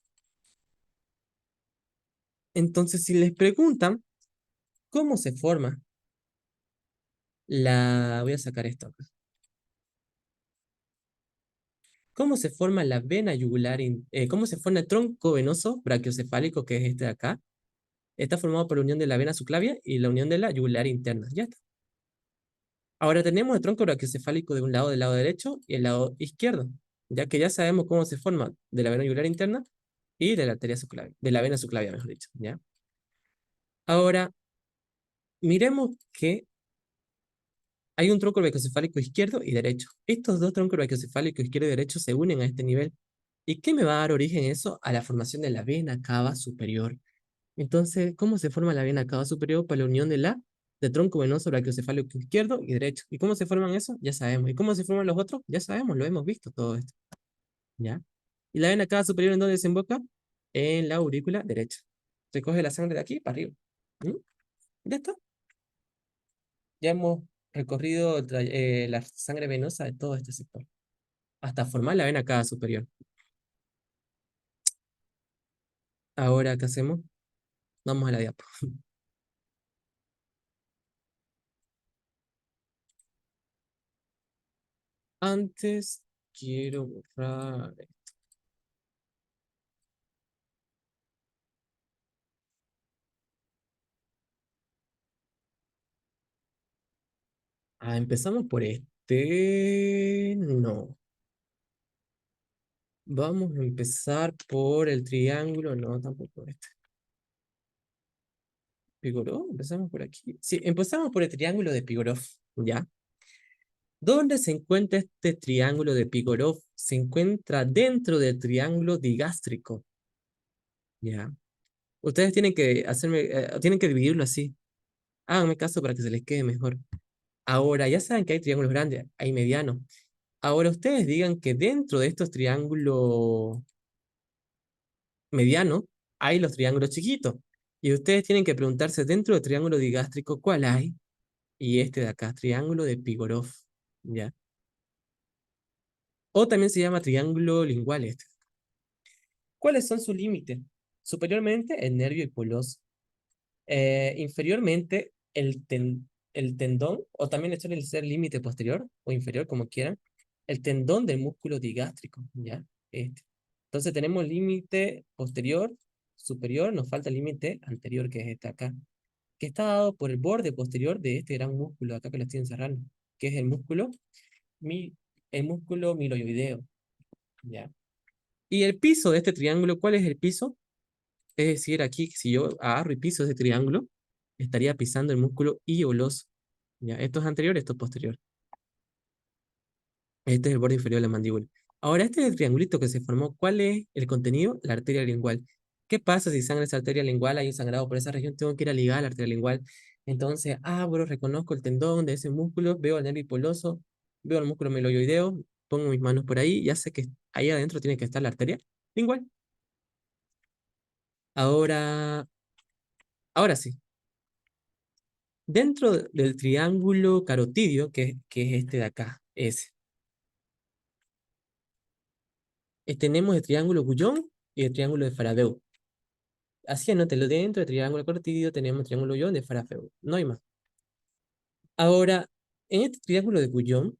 Entonces, si les preguntan cómo se forma voy a sacar esto acá. ¿Cómo se forma la vena yugular? ¿Cómo se forma el tronco venoso brachiocefálico, que es este de acá? Está formado por la unión de la vena subclavia y la unión de la yugular interna. Ya está. Ahora tenemos el tronco brachiocefálico de un lado, del lado derecho y el lado izquierdo, ya que ya sabemos cómo se forma de la vena yugular interna y de la arteria subclavia, de la vena subclavia, mejor dicho. ¿Ya? Ahora, miremos que hay un tronco brachiocefálico izquierdo y derecho. Estos dos troncos brachiocefálicos izquierdo y derecho se unen a este nivel. ¿Y qué me va a dar origen eso? A la formación de la vena cava superior. Entonces, ¿cómo se forma la vena cava superior para la unión de tronco venoso brachiocefálico izquierdo y derecho? ¿Y cómo se forman eso? Ya sabemos. ¿Y cómo se forman los otros? Ya sabemos, lo hemos visto todo esto. ¿Ya? ¿Y la vena cava superior en dónde desemboca? En la aurícula derecha. Se coge la sangre de aquí para arriba. ¿Mm? Ya está. Ya hemos recorrido la sangre venosa de todo este sector, hasta formar la vena cava superior. Ahora, ¿qué hacemos? Vamos a la diapo. Antes quiero borrar. Empezamos por este. No. Vamos a empezar por el triángulo. No, tampoco este. Pigorov. Empezamos por aquí. Sí, empezamos por el triángulo de Pigorov. ¿Ya? ¿Dónde se encuentra este triángulo de Pigorov? Se encuentra dentro del triángulo digástrico. ¿Ya? Ustedes tienen que dividirlo así. Háganme caso para que se les quede mejor. Ahora, ya saben que hay triángulos grandes, hay medianos. Ahora ustedes digan que dentro de estos triángulos medianos hay los triángulos chiquitos. Y ustedes tienen que preguntarse dentro del triángulo digástrico cuál hay. Y este de acá, triángulo de Pigorov. ¿Ya? O también se llama triángulo lingual este. ¿Cuáles son sus límites? Superiormente, el nervio hipoglósico. Inferiormente, el tendón, o también le suele ser límite posterior o inferior, como quieran, el tendón del músculo digástrico, ¿ya? Este. Entonces tenemos límite posterior, superior, nos falta el límite anterior, que es este acá, que está dado por el borde posterior de este gran músculo acá que lo estoy encerrando, que es mi, el músculo miloideo, ¿ya? Y el piso de este triángulo, ¿cuál es el piso? Es decir, aquí, si yo agarro y piso ese triángulo, estaría pisando el músculo ilioloso. Ya, esto es anterior, esto es posterior. Este es el borde inferior de la mandíbula. Ahora, este es el triangulito que se formó. ¿Cuál es el contenido? La arteria lingual. ¿Qué pasa si sangra esa arteria lingual? Hay un sangrado por esa región, tengo que ir a ligar a la arteria lingual. Entonces, abro, reconozco el tendón de ese músculo, veo el nervio hipoloso, veo el músculo meloioideo, pongo mis manos por ahí, ya sé que ahí adentro tiene que estar la arteria lingual. Ahora, ahora sí. Dentro del triángulo carotidio, que es este de acá, ese, tenemos el triángulo Gullón y el triángulo de Faradeu. Así anótelo, dentro del triángulo carotidio tenemos el triángulo Gullón de Faradeu. No hay más. Ahora, en este triángulo de Gullón,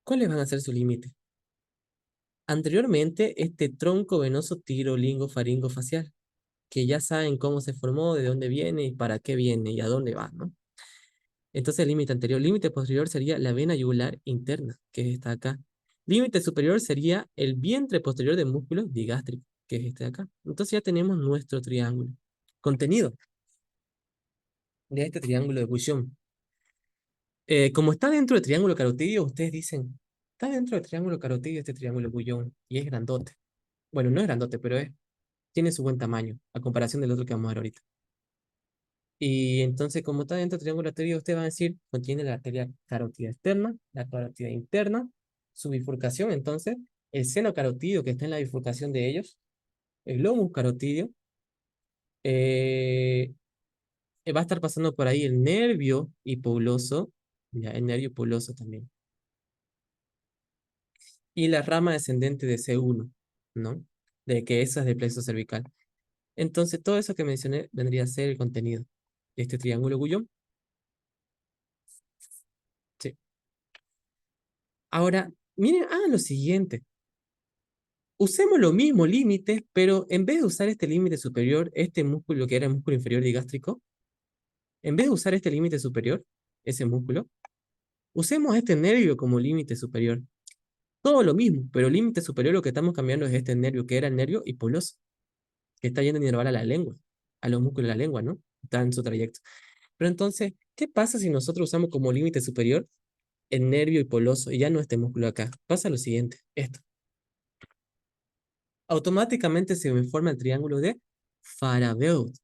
¿cuáles van a ser sus límites? Anteriormente, este tronco venoso tirolingo faringo facial, que ya saben cómo se formó, de dónde viene y para qué viene y a dónde va, ¿no? Entonces, el límite anterior, límite posterior sería la vena yugular interna, que es esta de acá. Límite superior sería el vientre posterior del músculo digástrico, que es este de acá. Entonces ya tenemos nuestro triángulo. Contenido de este triángulo de Gaussian. Como está dentro del triángulo carotidio, ustedes dicen, está dentro del triángulo carotidio este triángulo de Gaussian y es grandote. Bueno, no es grandote, pero tiene su buen tamaño, a comparación del otro que vamos a ver ahorita. Y entonces, como está dentro del triángulo arterial, usted va a decir, contiene la arteria carótida externa, la carótida interna, su bifurcación, entonces, el seno carotidio que está en la bifurcación de ellos, el lóbulo carotidio, eh, va a estar pasando por ahí el nervio hipoglóso, ya, el nervio hipoglóso también, y la rama descendente de C1, ¿no? De que esa es de plexo cervical. Entonces, todo eso que mencioné vendría a ser el contenido de este triángulo Gullón. Sí. Ahora, miren, lo siguiente. Usemos los mismos límites, pero en vez de usar este límite superior, este músculo que era el músculo inferior digástrico, en vez de usar este límite superior, ese músculo, usemos este nervio como límite superior. Todo lo mismo, pero el límite superior lo que estamos cambiando es este nervio, que era el nervio hipoglóso, que está yendo a inervar a la lengua, a los músculos de la lengua, ¿no? Está en su trayecto. Pero entonces, ¿qué pasa si nosotros usamos como límite superior el nervio hipoglóso y ya no este músculo acá? Pasa lo siguiente, esto. Automáticamente se me forma el triángulo de Farabeut.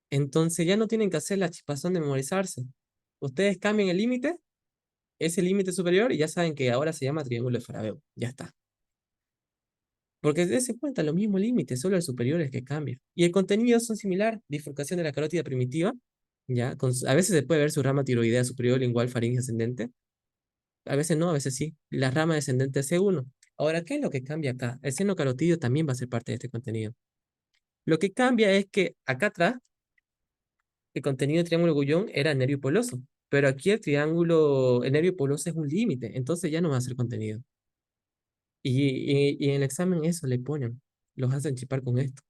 Entonces ya no tienen que hacer la chipazón de memorizarse. Ustedes cambian el límite, ese límite superior, y ya saben que ahora se llama triángulo de Farabeut. Ya está. Porque dense cuenta, los mismos límites, solo el superior es que cambia. Y el contenido son similar, bifurcación de la carótida primitiva, ya, a veces se puede ver su rama tiroidea superior, lingual, faringe ascendente. A veces no, a veces sí. La rama descendente es C1. Ahora, ¿qué es lo que cambia acá? El seno carotidio también va a ser parte de este contenido. Lo que cambia es que acá atrás el contenido del triángulo Gullón era el nervio poloso, pero aquí el nervio poloso es un límite, entonces ya no va a ser contenido. Y en el examen eso le ponen, los hacen chipar con esto.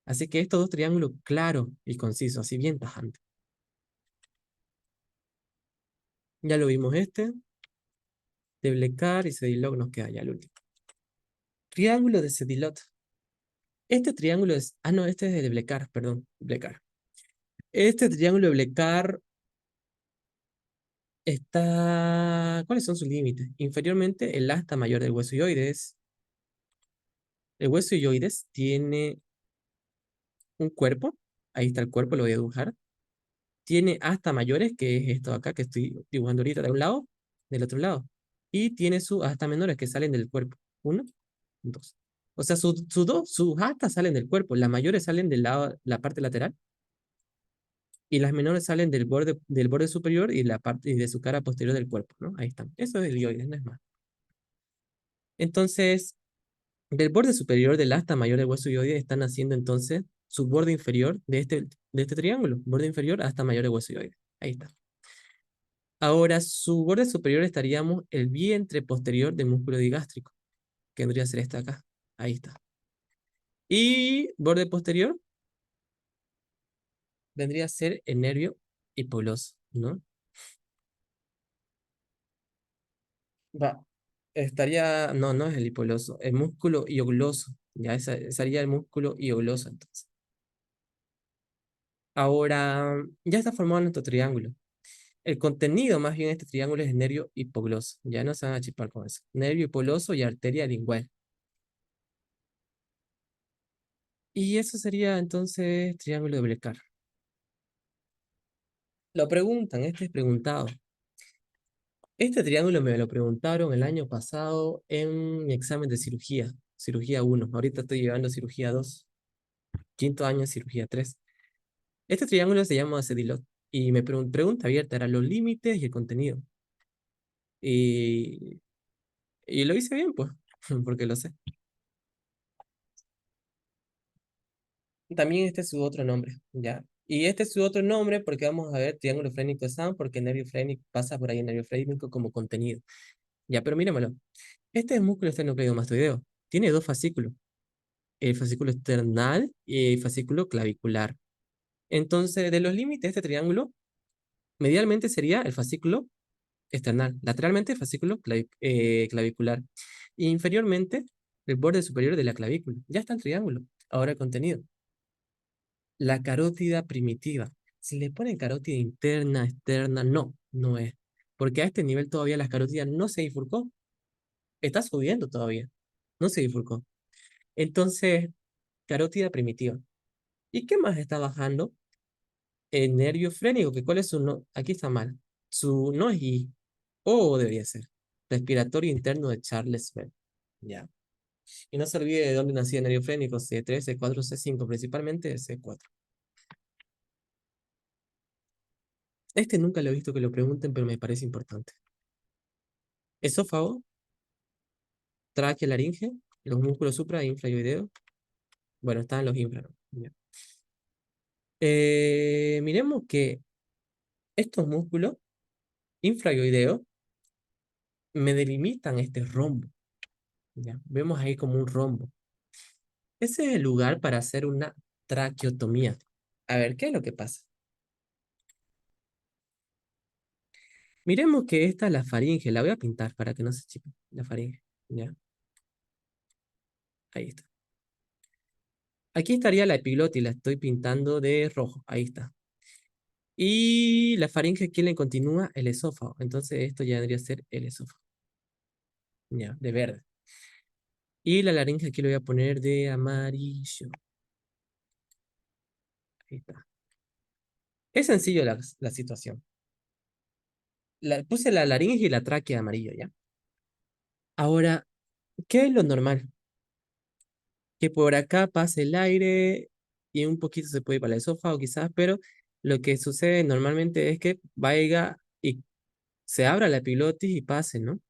Así que estos dos triángulos claro y conciso, así bien tajante. Ya lo vimos de Blecar y Sedilog nos queda ya el último. Triángulo de Sedilot. Este triángulo es, no, este es de Blecar, perdón, Blecar. Este triángulo de Blecar está, ¿cuáles son sus límites? Inferiormente, el asta mayor del hueso ioides. El hueso ioides tiene un cuerpo, ahí está el cuerpo, lo voy a dibujar. Tiene asta mayores, que es esto acá que estoy dibujando ahorita de un lado, del otro lado. Y tiene sus asta menores que salen del cuerpo. Uno, dos. O sea, sus astas salen del cuerpo. Las mayores salen del lado, la parte lateral, y las menores salen del borde superior y la parte y de su cara posterior del cuerpo, ¿no? Ahí están. Eso es el ioides, no es más. Entonces, del borde superior del asta mayor del hueso ioide están haciendo entonces su borde inferior de este triángulo, borde inferior hasta mayor del hueso ioide. Ahí está. Ahora, su borde superior estaríamos el vientre posterior del músculo digástrico, que vendría a ser este acá. Ahí está. Y borde posterior vendría a ser el nervio hipoglóso, ¿no? Va. No, no es el hipogloso, el músculo hiogloso. Ya, ese sería el músculo hiogloso entonces. Ahora, ya está formado nuestro triángulo. El contenido más bien de este triángulo es el nervio hipogloso. Ya no se van a chipar con eso. Nervio hipogloso y arteria lingual. Y eso sería entonces triángulo de Blecar. Lo preguntan, este es preguntado. Este triángulo me lo preguntaron el año pasado en mi examen de cirugía, cirugía 1. Ahorita estoy llevando cirugía 2, quinto año de cirugía 3. Este triángulo se llama Cedilot y me pregunta abierta, eran los límites y el contenido. Y, y lo hice bien, pues, porque lo sé. También este es su otro nombre, ¿ya? Y este es su otro nombre porque vamos a ver triángulo frénico de Sound porque el nervio frénico pasa por ahí el nervio frénico como contenido. Ya, pero míramelo. Este es músculo esternocleidomastoideo. Tiene dos fascículos, el fascículo external y el fascículo clavicular. Entonces, de los límites de este triángulo, medialmente sería el fascículo external, lateralmente el fascículo clavicular, e inferiormente el borde superior de la clavícula. Ya está el triángulo. Ahora el contenido. La carótida primitiva. Si le ponen carótida interna, externa, no, no es. Porque a este nivel todavía la carótida no se bifurcó. Está subiendo todavía. No se bifurcó. Entonces, carótida primitiva. ¿Y qué más está bajando? El nervio frénico, que cuál es su no, aquí está mal. Su no es I, O debería ser. Respiratorio interno de Charles Bell. Ya. Y no se olvide de dónde nacía el nervio frénico, C3, C4, C5, principalmente C4. Este nunca lo he visto que lo pregunten, pero me parece importante. Esófago, tráquea, laringe, los músculos supra e infraoideos. Bueno, están los infra, ¿no? Ya. Miremos que estos músculos infraoideos me delimitan este rombo. ¿Ya? Vemos ahí como un rombo. Ese es el lugar para hacer una traqueotomía. A ver, ¿qué es lo que pasa? Miremos que esta es la faringe. La voy a pintar para que no se chipe. La faringe. ¿Ya? Ahí está. Aquí estaría la epiglotis. La estoy pintando de rojo. Ahí está. Y la faringe, ¿quién le continúa? El esófago. Entonces esto ya debería ser el esófago. Ya, de verde. Y la laringe aquí lo voy a poner de amarillo. Ahí está. Es sencillo la situación. Puse la laringe y la tráquea de amarillo, ¿ya? Ahora, ¿qué es lo normal? Que por acá pase el aire y un poquito se puede ir para el esófago quizás, pero lo que sucede normalmente es que vaya y se abra la epilotis y pase, ¿no?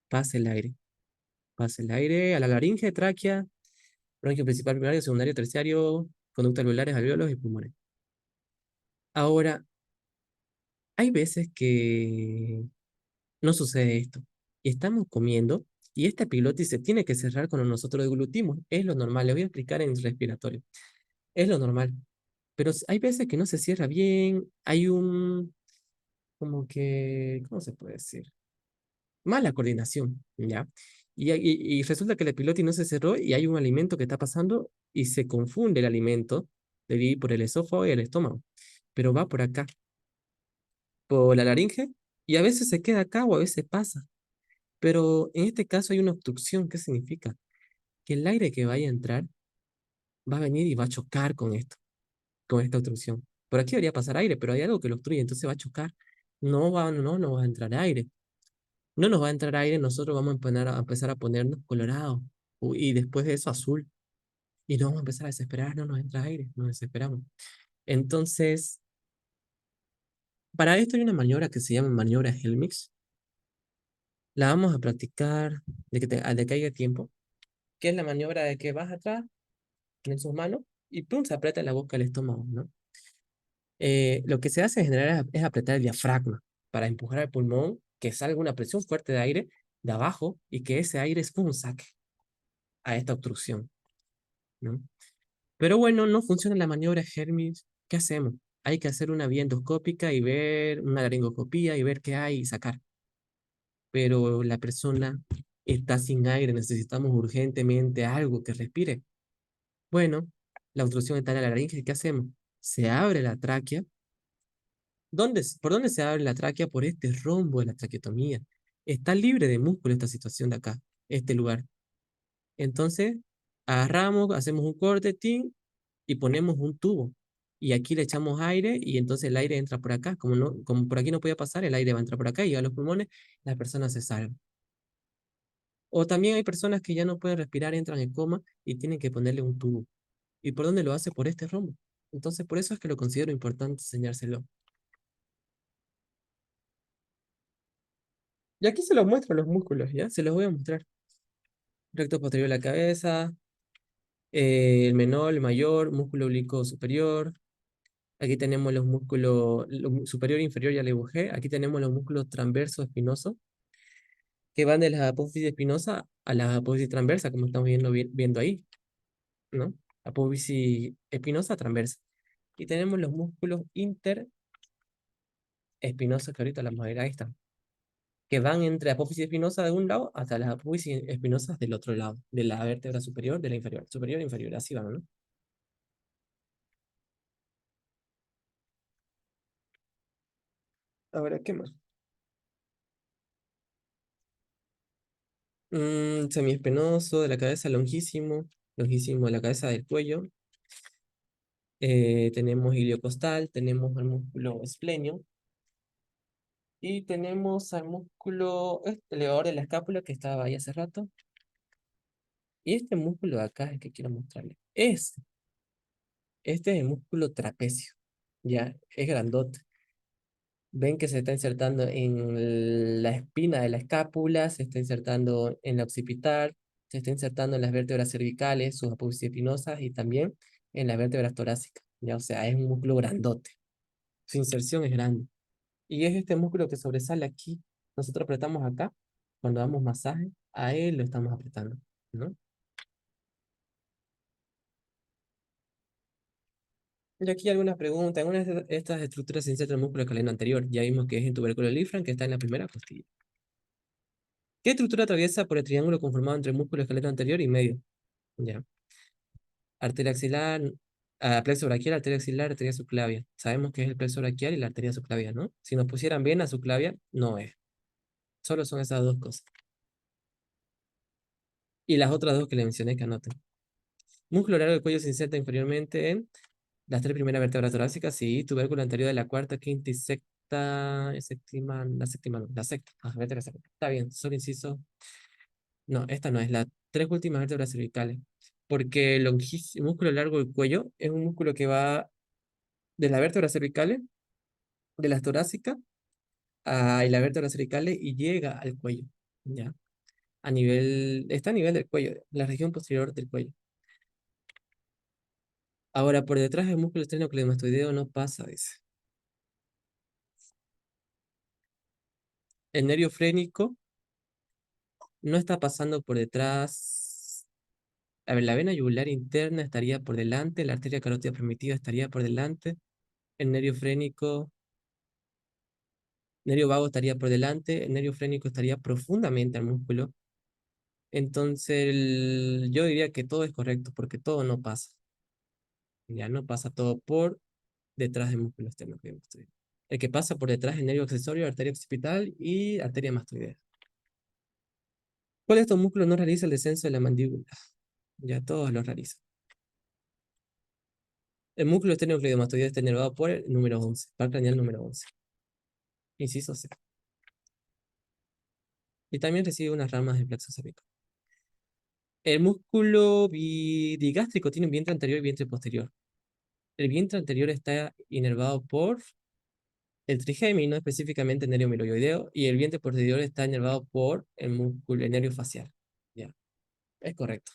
Pase el aire. Pase el aire a la laringe, tráquea, bronquio principal, primario, secundario, terciario, conductos alveolares, alveolos y pulmones. Ahora, hay veces que no sucede esto. Y estamos comiendo y esta epilotis se tiene que cerrar cuando nosotros deglutimos. Es lo normal. Le voy a explicar en respiratorio. Es lo normal. Pero hay veces que no se cierra bien, hay como que, ¿cómo se puede decir? Mala coordinación, ¿ya? Y resulta que la pilotis no se cerró y hay un alimento que está pasando y se confunde el alimento de ir por el esófago y el estómago, pero va por acá, por la laringe, y a veces se queda acá o a veces pasa. Pero en este caso hay una obstrucción. ¿Qué significa? Que el aire que vaya a entrar va a venir y va a chocar con esta obstrucción. Por aquí debería pasar aire, pero hay algo que lo obstruye, entonces va a chocar. No va a entrar aire. No nos va a entrar aire, nosotros vamos a empezar a ponernos colorados. Y después de eso azul. Y nos vamos a empezar a desesperar, no nos entra aire, nos desesperamos. Entonces, para esto hay una maniobra que se llama maniobra Helmix. La vamos a practicar de que haya tiempo, que es la maniobra de que vas atrás en sus manos y pum, se aprieta la boca el estómago, ¿no? Lo que se hace en general es apretar el diafragma para empujar al pulmón, que salga una presión fuerte de aire de abajo y que ese aire es un saque a esta obstrucción, ¿no? Pero bueno, no funciona la maniobra Hermes. ¿Qué hacemos? Hay que hacer una vía endoscópica y ver una laringoscopía y ver qué hay y sacar. Pero la persona está sin aire, necesitamos urgentemente algo que respire. Bueno, la obstrucción está en la laringe, ¿qué hacemos? se abre la tráquea. ¿Por dónde se abre la tráquea? Por este rombo de la traqueotomía. Está libre de músculo esta situación de acá, este lugar. Entonces, agarramos, hacemos un corte, tin, y ponemos un tubo. Y aquí le echamos aire y entonces el aire entra por acá. Como, no, como por aquí no podía pasar, el aire va a entrar por acá y a los pulmones, las personas se salvan. O también hay personas que ya no pueden respirar, entran en coma y tienen que ponerle un tubo. ¿Y por dónde lo hace? Por este rombo. Entonces, por eso es que lo considero importante enseñárselo. Y aquí se los muestro los músculos, ¿ya? Se los voy a mostrar. Recto posterior de la cabeza, el menor, el mayor, músculo oblicuo superior. Aquí tenemos los músculos superior e inferior, ya le dibujé. Aquí tenemos los músculos transverso espinoso, que van de la apófisis espinosa a la apófisis transversa, como estamos viendo ahí, ¿no? Apófisis espinosa transversa. Y tenemos los músculos interespinosos, que ahorita la madera ahí están, que van entre apófisis espinosa de un lado hasta las apófisis espinosas del otro lado, de la vértebra superior, de la inferior, superior e inferior, así van, ¿no? Ahora, ¿qué más? Semiespinoso de la cabeza, longísimo, longísimo de la cabeza del cuello. Tenemos iliocostal, tenemos el músculo esplenio y tenemos al músculo elevador de la escápula que estaba ahí hace rato. Y este músculo de acá es el que quiero mostrarles. Este es el músculo trapecio. Ya, es grandote. Ven que se está insertando en la espina de la escápula, se está insertando en la occipital, se está insertando en las vértebras cervicales, sus apófisis espinosas y también en las vértebras torácicas. Ya, o sea, es un músculo grandote. Su inserción es grande. Y es este músculo que sobresale aquí. Nosotros apretamos acá, cuando damos masaje, a él lo estamos apretando, ¿no? Y aquí algunas preguntas. En una de estas estructuras se inserta el músculo escaleno anterior. Ya vimos que es el tubérculo Lifran, que está en la primera costilla. ¿Qué estructura atraviesa por el triángulo conformado entre el músculo esqueleto anterior y medio? Ya. Arteria axilar, plexo braquial, arteria axilar, arteria subclavia. Sabemos que es el plexo braquial y la arteria subclavia, ¿no? Si nos pusieran vena subclavia, no es. Solo son esas dos cosas. Y las otras dos que le mencioné que anoten. Músculo largo del cuello se inserta inferiormente en las tres primeras vértebras torácicas, sí. Tubérculo anterior de la cuarta, quinta y sexta, séptima, la séptima no, la sexta. Ah, vértebra séptima. Está bien, solo inciso. No, esta no es, las tres últimas vértebras cervicales. Porque el músculo largo del cuello es un músculo que va de las vértebras cervicales, de las torácicas, y las vértebras cervicales y llega al cuello. ¿Ya? Está a nivel del cuello, la región posterior del cuello. Ahora, por detrás del músculo esternocleidomastoideo no pasa, dice. El nervio frénico no está pasando por detrás. A ver, la vena yugular interna estaría por delante, la arteria carótida primitiva estaría por delante, el nervio vago estaría por delante, el nervio frénico estaría profundamente al músculo. Entonces, yo diría que todo es correcto, porque todo no pasa. Ya no pasa todo por detrás del músculo externo que vemos. El que pasa por detrás es el nervio accesorio, arteria occipital y arteria mastoidea. ¿Cuál de estos músculos no realiza el descenso de la mandíbula? Ya todos lo realizan. El músculo esternocleidomastoideo está inervado por el número 11, par craneal número 11. Inciso C. Y también recibe unas ramas de plexo cervical. El músculo digástrico tiene un vientre anterior y vientre posterior. El vientre anterior está inervado por el trigémino, específicamente el nervio miloioideo, y el vientre posterior está inervado por el músculo, el nervio facial. Ya, es correcto.